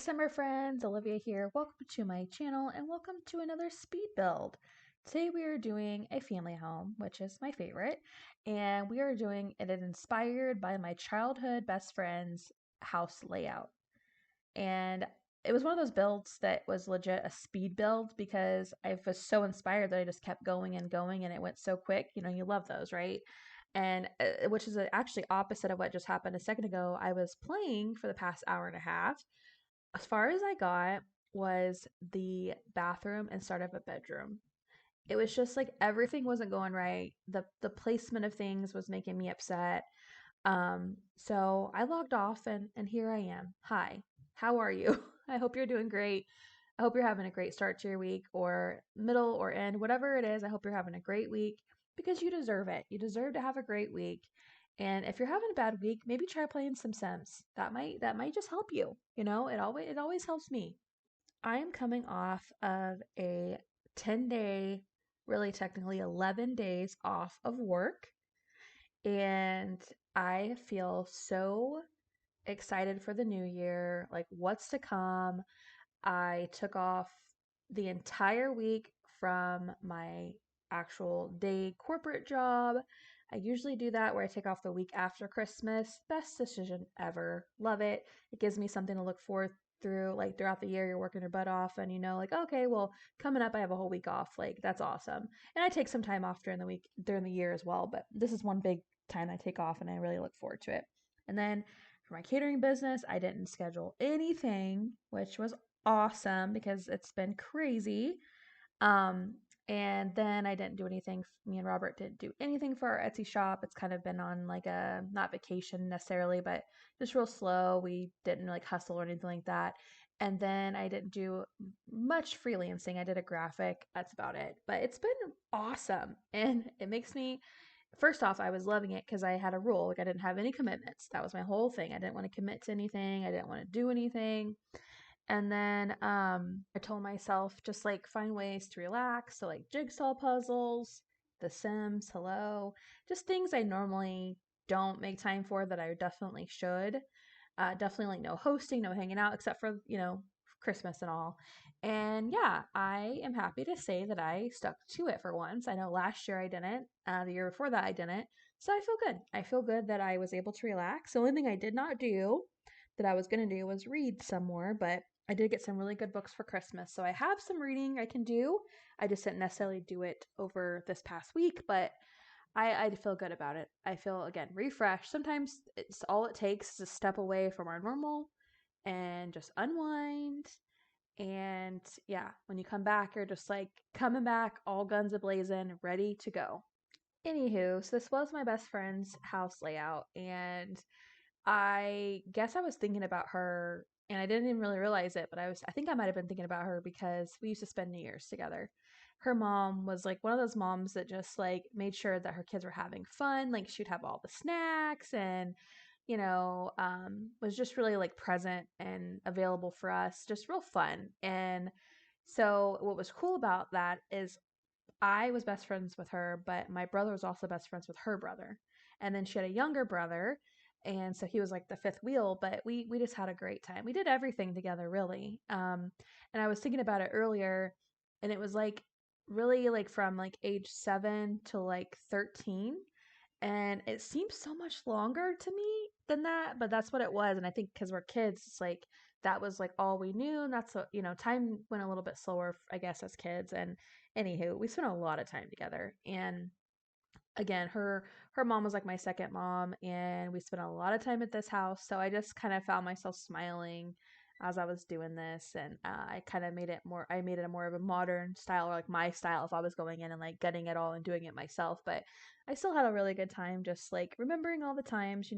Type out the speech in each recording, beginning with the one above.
summer friends, Olivia here. Welcome to my channel and welcome to another speed build. Today we are doing a family home, which is my favorite, and we are doing it inspired by my childhood best friend's house layout. And it was one of those builds that was legit a speed build because I was so inspired that I just kept going and going and it went so quick. You know, you love those, right? And which is actually opposite of what just happened a second ago. I was playing for the past hour and a half. As far as I got was the bathroom and start of a bedroom. It was just like everything wasn't going right. The placement of things was making me upset. So I logged off and here I am. Hi. How are you? I hope you're doing great. I hope you're having a great start to your week or middle or end, whatever it is. I hope you're having a great week because you deserve it. You deserve to have a great week. And if you're having a bad week, maybe try playing some Sims. That might just help you. You know, it always helps me. I am coming off of a 10-day, really technically 11 days off of work, and I feel so excited for the new year, like what's to come. I took off the entire week from my actual day corporate job. I usually do that where I take off the week after Christmas. Best decision ever. Love it. It gives me something to look forward through. Like throughout the year, you're working your butt off, and you know, like, okay, well, coming up, I have a whole week off. Like, that's awesome. And I take some time off during the year as well, but this is one big time I take off, and I really look forward to it. And then for my catering business, I didn't schedule anything, which was awesome because it's been crazy. Um, and then I didn't do anything. Me and Robert didn't do anything for our Etsy shop. It's kind of been on like a not vacation necessarily, but just real slow. We didn't like hustle or anything like that. And then I didn't do much freelancing. I did a graphic. That's about it. But it's been awesome. And it makes me, first off, I was loving it because I had a rule. Like I didn't have any commitments. That was my whole thing. I didn't want to commit to anything. I didn't want to do anything. And then I told myself just like find ways to relax. So like jigsaw puzzles, The Sims, hello, just things I normally don't make time for that I definitely should. Definitely like no hosting, no hanging out, except for, Christmas and all. And yeah, I am happy to say that I stuck to it for once. I know last year I didn't, the year before that I didn't. So I feel good. I feel good that I was able to relax. The only thing I did not do that I was going to do was read some more, but I did get some really good books for Christmas. So I have some reading I can do. I just didn't necessarily do it over this past week, but I feel good about it. I feel, again, refreshed. Sometimes it's all it takes is a step away from our normal and just unwind. And yeah, when you come back, you're just like coming back all guns a-blazing, ready to go. Anywho, so this was my best friend's house layout, and I guess I was thinking about her and I didn't even really realize it, but I think I might have been thinking about her because we used to spend New Year's together. Her mom was like one of those moms that just like made sure that her kids were having fun. Like she'd have all the snacks and, was just really like present and available for us, just real fun. And so what was cool about that is I was best friends with her, but my brother was also best friends with her brother. And then she had a younger brother, and so he was like the fifth wheel, but we just had a great time. We did everything together, really. And I was thinking about it earlier, and it was like really like from like age 7 to like 13, and it seems so much longer to me than that, but that's what it was. And I think because we're kids, it's like that was like all we knew. And that's what, time went a little bit slower, I guess, as kids. And anywho, we spent a lot of time together. And again, her mom was like my second mom, and we spent a lot of time at this house. So I just kind of found myself smiling as I was doing this, and I kind of made it more. I made it a more of a modern style, or like my style, if I was going in and like getting it all and doing it myself. But I still had a really good time, just like remembering all the times.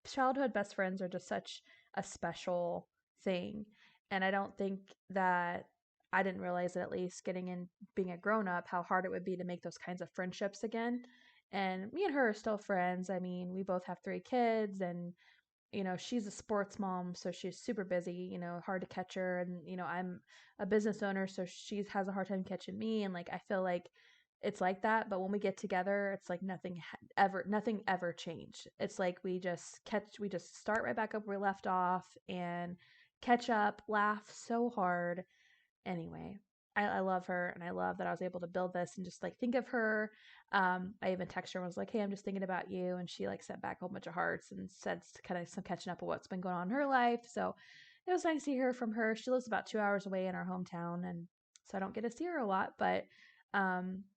Childhood best friends are just such a special thing, and I don't think that I didn't realize it, at least getting in being a grown up, how hard it would be to make those kinds of friendships again. And me and her are still friends. I mean, we both have 3 kids, and she's a sports mom, so she's super busy, hard to catch her. And I'm a business owner, so she has a hard time catching me. And like I feel like it's like that, but when we get together, it's like nothing ever changed. It's like we just start right back up where we left off, and catch up, laugh so hard. Anyway, I love her, and I love that I was able to build this and just like think of her. I even texted her and was like, "Hey, I'm just thinking about you," and she like sent back a whole bunch of hearts and said kind of some catching up of what's been going on in her life. So it was nice to hear from her. She lives about 2 hours away in our hometown, and so I don't get to see her a lot. But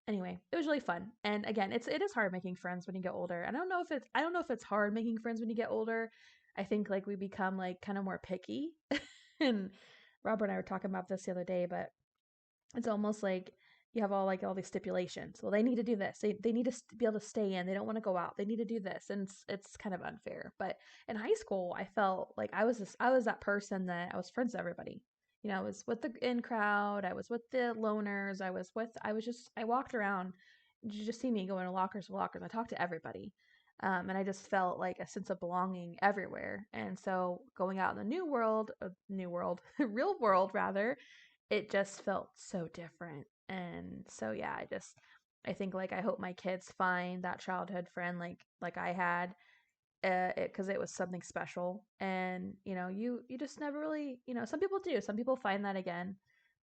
anyway, it was really fun. And again, it is hard making friends when you get older. I don't know if it's hard making friends when you get older. I think like we become like kind of more picky. And Robert and I were talking about this the other day, but it's almost like you have all these stipulations. Well, they need to do this. They need to be able to stay in. They don't want to go out. They need to do this, and it's kind of unfair. But in high school, I felt like I was that person that I was friends with everybody. You know, I was with the in crowd. I was with the loners. I walked around. You just see me going to lockers to lockers. I talked to everybody. And I just felt like a sense of belonging everywhere. And so going out in the new world, real world rather, it just felt so different. And so yeah, I think like I hope my kids find that childhood friend like I had, because it was something special. And you just never really, some people do. Some people find that again,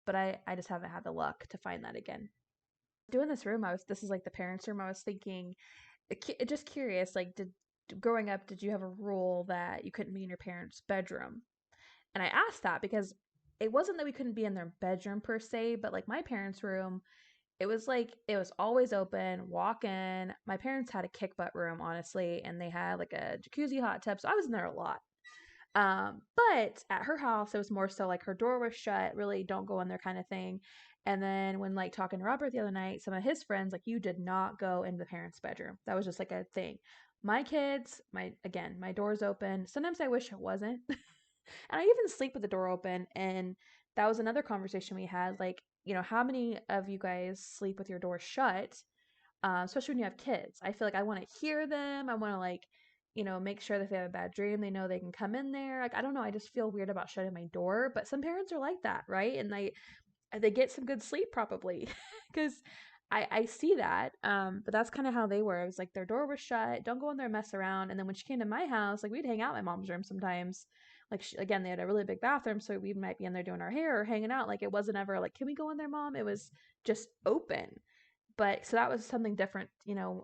but I just haven't had the luck to find that again. Doing this room, I was this is like the parents' room. I was thinking, just curious, like did growing up, did you have a rule that you couldn't be in your parents' bedroom? And I asked that because it wasn't that we couldn't be in their bedroom per se, but like my parents' room, it was like it was always open, walk in. My parents had a kick butt room, honestly, and they had like a jacuzzi hot tub. So I was in there a lot. But at her house, it was more so like her door was shut, really don't go in there kind of thing. And then when like talking to Robert the other night, some of his friends, like, you did not go in the parents' bedroom. That was just like a thing. My kids, my door's open. Sometimes I wish it wasn't. And I even sleep with the door open. And that was another conversation we had. Like, how many of you guys sleep with your door shut? Especially when you have kids. I feel like I want to hear them. I want to like, make sure that if they have a bad dream, they know they can come in there. Like, I don't know. I just feel weird about shutting my door, but some parents are like that, right? And they get some good sleep probably because I see that. But that's kind of how they were. It was like their door was shut. Don't go in there and mess around. And then when she came to my house, like we'd hang out in my mom's room sometimes. Like again, they had a really big bathroom, so we might be in there doing our hair or hanging out. Like it wasn't ever like, can we go in there, mom? It was just open. But so that was something different,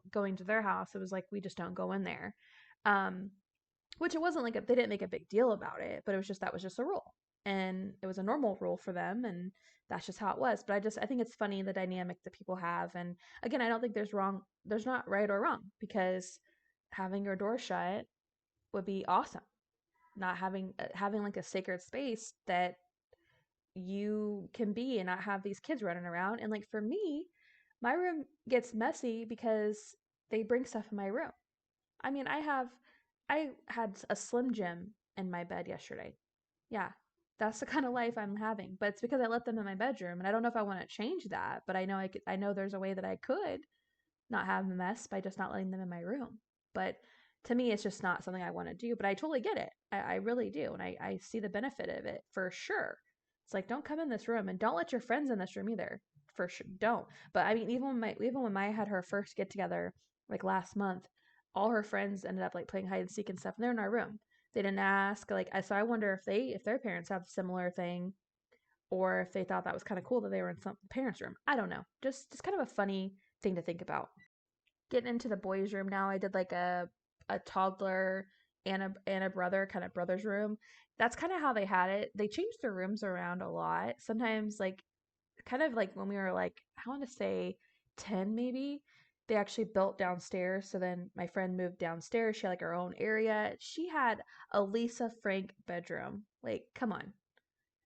going to their house. It was like we just don't go in there. Um, which it wasn't like they didn't make a big deal about it, but it was just that was just a rule. And it was a normal rule for them, and that's just how it was. But I think it's funny the dynamic that people have. And again, I don't think there's not right or wrong, because having your door shut would be awesome. Not having like a sacred space that you can be and not have these kids running around. And like for me, my room gets messy because they bring stuff in my room. I mean, I had a Slim Jim in my bed yesterday. Yeah, that's the kind of life I'm having. But it's because I let them in my bedroom, and I don't know if I want to change that. But I know there's a way that I could not have a mess by just not letting them in my room. But to me, it's just not something I want to do. But I totally get it. I really do, and I see the benefit of it for sure. It's like, don't come in this room, and don't let your friends in this room either. For sure, don't. But I mean, even when Maya had her first get together like last month, all her friends ended up like playing hide and seek and stuff, and they're in our room. They didn't ask. Like, so I wonder if their parents have a similar thing, or if they thought that was kind of cool that they were in some parents' room. I don't know. Just kind of a funny thing to think about. Getting into the boys' room now, I did like a toddler and a brother, kind of brother's room. That's kind of how they had it. They changed their rooms around a lot. Sometimes like kind of like when we were like, I want to say 10 maybe, they actually built downstairs. So then my friend moved downstairs. She had like her own area. She had a Lisa Frank bedroom. Like, come on.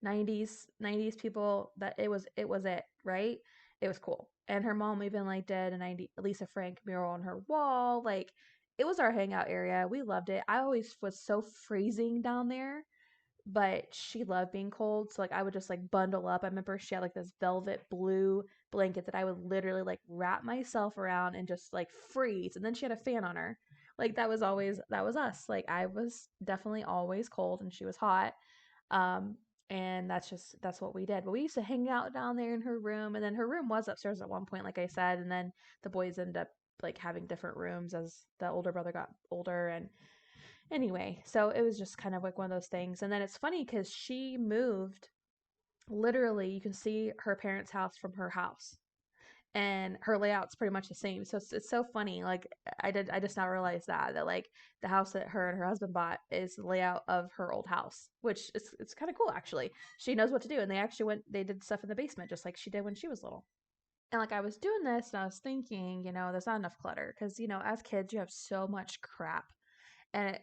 90s people, that it was it, right? It was cool. And her mom even like did a 90 Lisa Frank mural on her wall. Like it was our hangout area. We loved it. I always was so freezing down there, but she loved being cold. So like I would just like bundle up. I remember she had like this velvet blue blanket that I would literally like wrap myself around and just like freeze. And then she had a fan on her. Like that was us. Like I was definitely always cold and she was hot. Um, and that's what we did. But we used to hang out down there in her room, and then her room was upstairs at one point, like I said, and then the boys ended up like having different rooms as the older brother got older, and Anyway, so it was just kind of like one of those things. And then it's funny because she moved, literally, you can see her parents' house from her house. And her layout's pretty much the same. So it's so funny. Like I just now realized that like the house that her and her husband bought is the layout of her old house, which is it's kind of cool actually. She knows what to do, and they did stuff in the basement just like she did when she was little. And like I was doing this and I was thinking, there's not enough clutter because as kids you have so much crap. And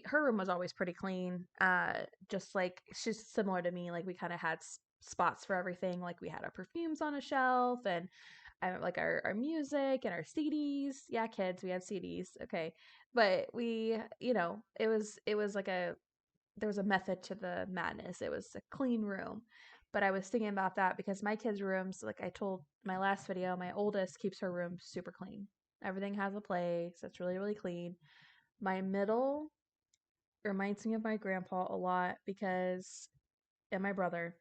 her room was always pretty clean. Just like she's similar to me. Like we kind of had spots for everything. Like we had our perfumes on a shelf and like our music and our CDs. Yeah, kids, we had CDs. Okay, but it was like there was a method to the madness. It was a clean room. But I was thinking about that because my kids' rooms, like I told my last video, my oldest keeps her room super clean. Everything has a place. It's really, really clean. My middle reminds me of my grandpa a lot because, and my brother,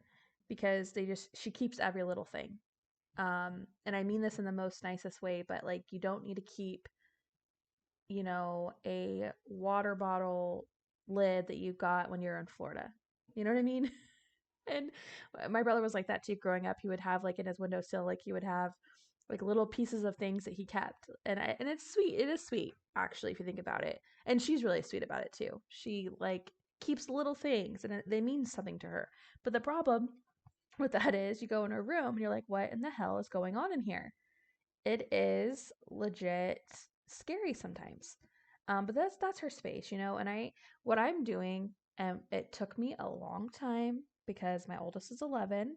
because she keeps every little thing. And I mean this in the most nicest way, but like you don't need to keep, a water bottle lid that you got when you're in Florida. You know what I mean? And my brother was like that too growing up. He would have like in his windowsill, like he would have like little pieces of things that he kept. And it's sweet. It is sweet actually if you think about it. And she's really sweet about it too. She like keeps little things and they mean something to her. But the problem with that is you go in her room and you're like, what in the hell is going on in here? It is legit scary sometimes. But that's her space, and what I'm doing, it took me a long time because my oldest is 11.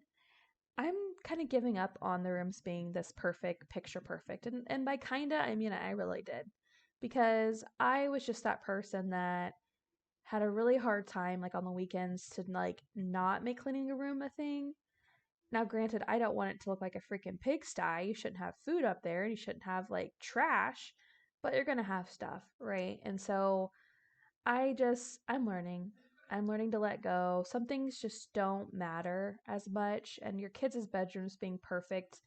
I'm kind of giving up on the rooms being this perfect, picture perfect. And by kinda, I mean I really did. Because I was just that person that had a really hard time like on the weekends to like not make cleaning a room a thing. Now, granted, I don't want it to look like a freaking pigsty. You shouldn't have food up there and you shouldn't have like trash, but you're going to have stuff, right? And so I'm learning. I'm learning to let go. Some things just don't matter as much. And your kids' bedrooms being perfect,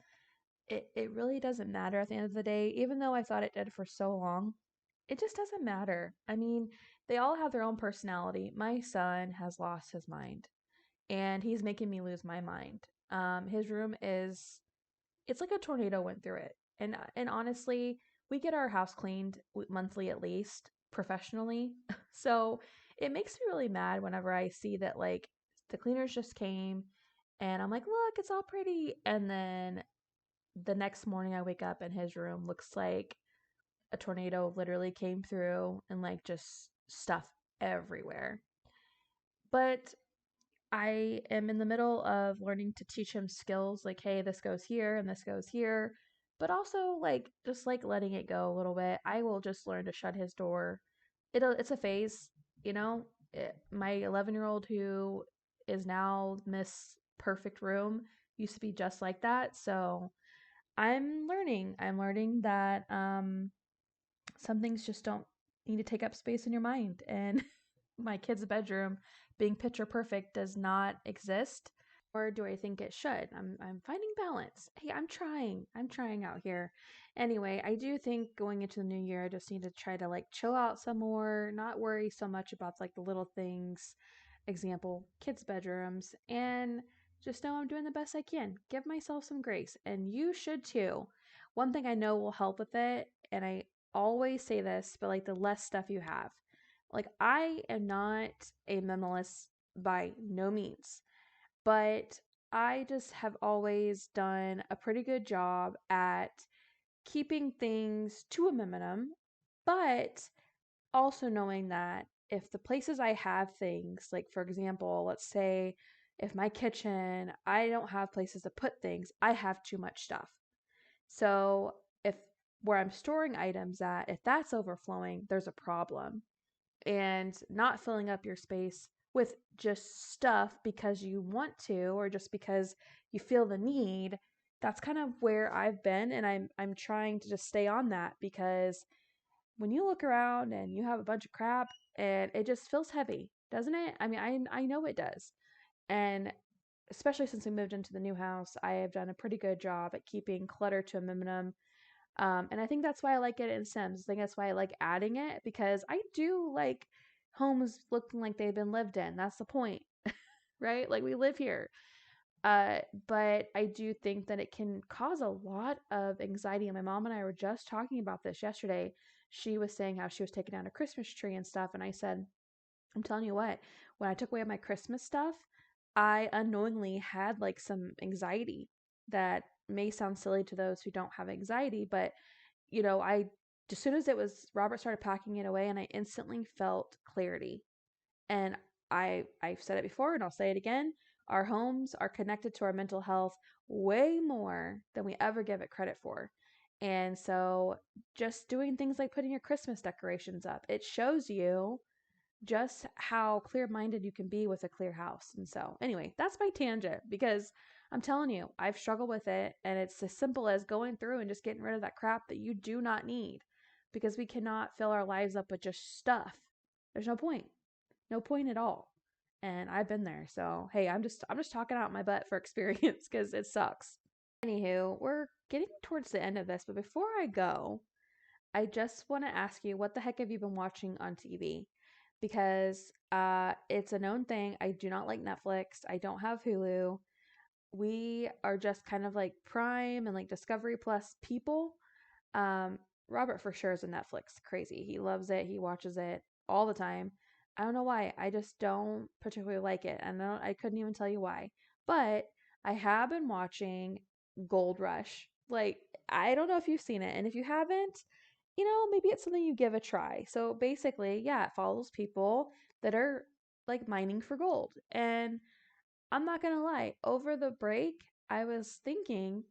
it really doesn't matter at the end of the day. Even though I thought it did for so long, it just doesn't matter. I mean, they all have their own personality. My son has lost his mind and he's making me lose my mind. His room is it's like a tornado went through it. And honestly, we get our house cleaned monthly at least professionally. So, it makes me really mad whenever I see that like the cleaners just came and I'm like, "Look, it's all pretty." And then the next morning I wake up and his room looks like a tornado literally came through and like just stuff everywhere. But I am in the middle of learning to teach him skills like, hey, this goes here and this goes here, but also like just like letting it go a little bit. I will just learn to shut his door. It's a phase, you know. My 11-year-old who is now Miss Perfect Room used to be just like that. So I'm learning. I'm learning that some things just don't need to take up space in your mind. And my kid's bedroom being picture perfect does not exist. Or do I think it should? I'm finding balance. Hey, I'm trying. I'm trying out here. Anyway, I do think going into the new year, I just need to try to like chill out some more, not worry so much about like the little things. Example, kids' bedrooms, and just know I'm doing the best I can. Give myself some grace, and you should too. One thing I know will help with it, and I always say this, but like the less stuff you have. Like, I am not a minimalist by no means, but I just have always done a pretty good job at keeping things to a minimum, but also knowing that if the places I have things, like for example, let's say if my kitchen, I don't have places to put things, I have too much stuff. So if where I'm storing items at, if that's overflowing, there's a problem. And not filling up your space with just stuff because you want to or just because you feel the need, that's kind of where I've been and I'm trying to just stay on that because when you look around and you have a bunch of crap and it just feels heavy, doesn't it? I mean, I know it does. And especially since we moved into the new house, I have done a pretty good job at keeping clutter to a minimum. And I think that's why I like it in Sims. I think that's why I like adding it because I do like homes looking like they've been lived in. That's the point, right? Like we live here. But I do think that it can cause a lot of anxiety. And my mom and I were just talking about this yesterday. She was saying how she was taking down a Christmas tree and stuff. And I said, I'm telling you what, when I took away my Christmas stuff, I unknowingly had like some anxiety that may sound silly to those who don't have anxiety, but as soon as Robert started packing it away, and I instantly felt clarity. And I've said it before and I'll say it again. Our homes are connected to our mental health way more than we ever give it credit for. And so just doing things like putting your Christmas decorations up, it shows you just how clear-minded you can be with a clear house. And so, anyway, that's my tangent because I'm telling you, I've struggled with it, and it's as simple as going through and just getting rid of that crap that you do not need because we cannot fill our lives up with just stuff. There's no point. No point at all. And I've been there. So, hey, I'm just talking out my butt for experience because it sucks. Anywho, we're getting towards the end of this, but before I go, I just want to ask you, what the heck have you been watching on TV? Because it's a known thing. I do not like Netflix. I don't have Hulu. We are just kind of like Prime and like Discovery Plus people. Um, Robert for sure is a Netflix crazy. He loves it. He watches it all the time. I don't know why. I just don't particularly like it. And I couldn't even tell you why. But I have been watching Gold Rush. Like, I don't know if you've seen it. And if you haven't, maybe it's something you give a try. So basically, yeah, it follows people that are like mining for gold. And I'm not going to lie, over the break, I was thinking,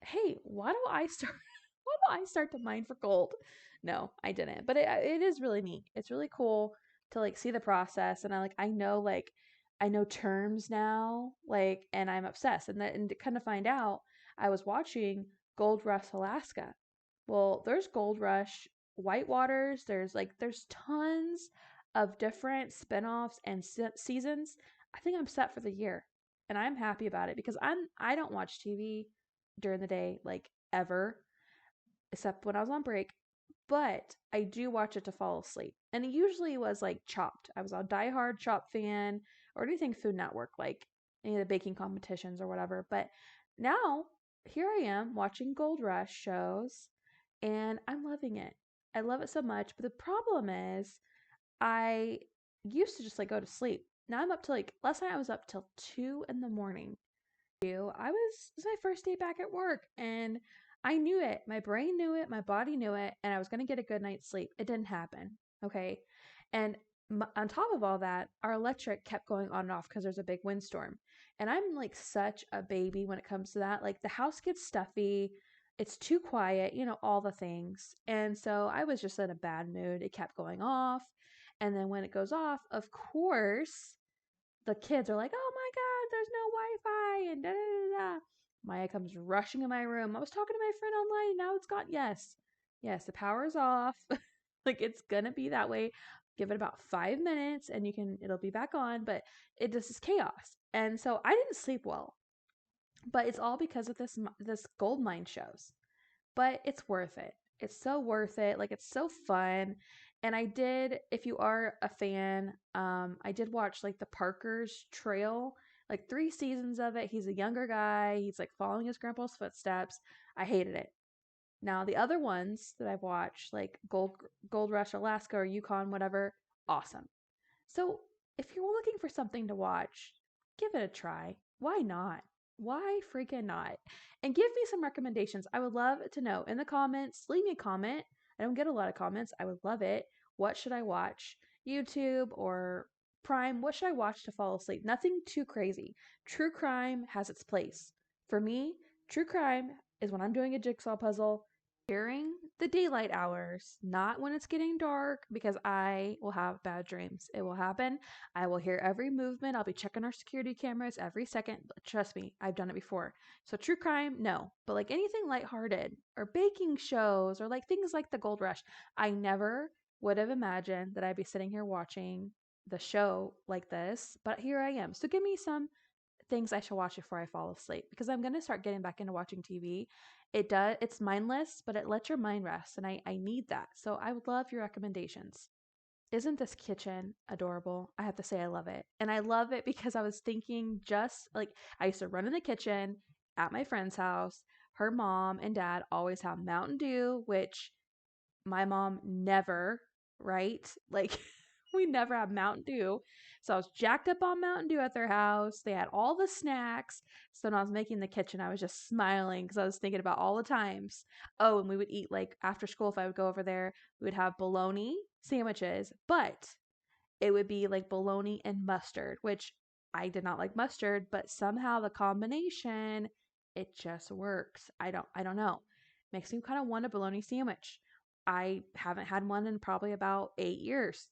hey, why don't I start why don't I start to mine for gold? No, I didn't. But it is really neat. It's really cool to like see the process, and I know terms now, like, and I'm obsessed. And to kind of find out, I was watching Gold Rush Alaska. Well, there's Gold Rush Whitewaters. There's tons of different spin-offs and seasons. I think I'm set for the year, and I'm happy about it because I don't watch TV during the day like ever, except when I was on break. But I do watch it to fall asleep. And it usually was like Chopped. I was a diehard Chopped fan, or anything Food Network, like any of the baking competitions or whatever. But now here I am watching Gold Rush shows, and I'm loving it. I love it so much. But the problem is, I used to just like go to sleep. Now I'm up to like, last night I was up till 2 in the morning. It was my first day back at work, and I knew it. My brain knew it, my body knew it, and I was going to get a good night's sleep. It didn't happen. Okay. And on top of all that, our electric kept going on and off because there's a big windstorm. And I'm like such a baby when it comes to that. Like the house gets stuffy, it's too quiet, all the things. And so I was just in a bad mood. It kept going off. And then when it goes off, of course, the kids are like, "Oh my God, there's no Wi-Fi," and da da da da. Maya comes rushing in my room. I was talking to my friend online, and now it's gone. Yes, yes, the power's off. Like it's gonna be that way. Give it about 5 minutes, and it'll be back on. But this is chaos, and so I didn't sleep well. But it's all because of this gold mine shows, but it's worth it. It's so worth it. Like it's so fun. And if you are a fan, I did watch like the Parker's Trail, like 3 seasons of it. He's a younger guy. He's like following his grandpa's footsteps. I hated it. Now the other ones that I've watched, like Gold Rush Alaska or Yukon, whatever, awesome. So if you're looking for something to watch, give it a try. Why not? Why freaking not? And give me some recommendations. I would love to know in the comments. Leave me a comment. I don't get a lot of comments. I would love it. What should I watch? YouTube or Prime? What should I watch to fall asleep? Nothing too crazy. True crime has its place. For me, true crime is when I'm doing a jigsaw puzzle during the daylight hours, not when it's getting dark, because I will have bad dreams. It will happen. I will hear every movement. I'll be checking our security cameras every second. Trust me, I've done it before. So true crime, no. But like anything lighthearted or baking shows or like things like the Gold Rush, I never would have imagined that I'd be sitting here watching the show like this, but here I am. So give me some things I should watch before I fall asleep because I'm going to start getting back into watching TV. It's mindless, but it lets your mind rest, and I need that. So I would love your recommendations. Isn't this kitchen adorable? I have to say I love it. And I love it because I was thinking just like I used to run in the kitchen at my friend's house. Her mom and dad always have Mountain Dew, which my mom never, right? Like we never have Mountain Dew. So I was jacked up on Mountain Dew at their house. They had all the snacks. So when I was making the kitchen, I was just smiling because I was thinking about all the times. Oh, and we would eat like after school if I would go over there, we would have bologna sandwiches, but it would be like bologna and mustard, which I did not like mustard, but somehow the combination it just works. I don't know. Makes me kind of want a bologna sandwich. I haven't had one in probably about 8 years.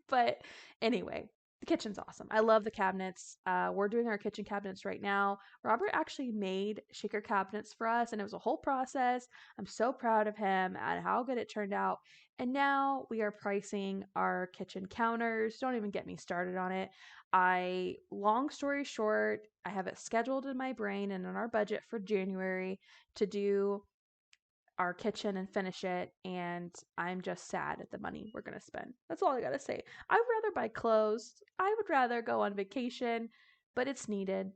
But anyway, the kitchen's awesome. I love the cabinets. We're doing our kitchen cabinets right now. Robert actually made shaker cabinets for us, and it was a whole process. I'm so proud of him and how good it turned out. And now we are pricing our kitchen counters. Don't even get me started on it. Long story short, I have it scheduled in my brain and in our budget for January to do our kitchen and finish it, and I'm just sad at the money we're going to spend. That's all I got to say. I would rather buy clothes. I would rather go on vacation, but it's needed.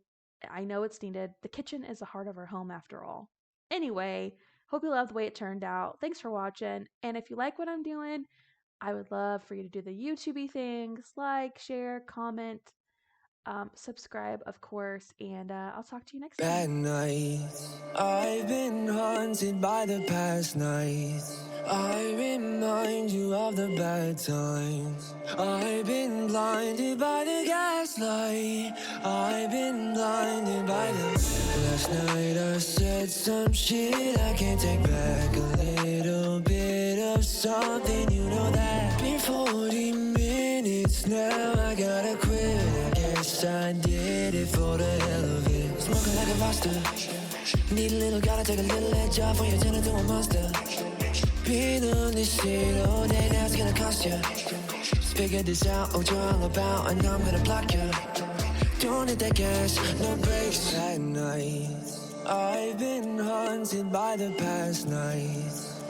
I know it's needed. The kitchen is the heart of our home after all. Anyway, hope you love the way it turned out. Thanks for watching, and if you like what I'm doing, I would love for you to do the YouTubey things, like, share, comment, subscribe, of course, and I'll talk to you next time. Bad nights, I've been haunted by the past nights. I remind you of the bad times. I've been blinded by the gaslight. I've been blinded by the... Last night I said some shit I can't take back. A little bit of something, you know that. Been 40 minutes now, I gotta quit. I guess I did it for the hell of it. Smoking like a roster. Need a little, gotta take a little edge off when you turn into a monster. Been on this shit all day, now it's gonna cost you. Just figured this out, what you're all about, and now I'm gonna block you. Don't hit that gas, no brakes. At night, I've been haunted by the past nights.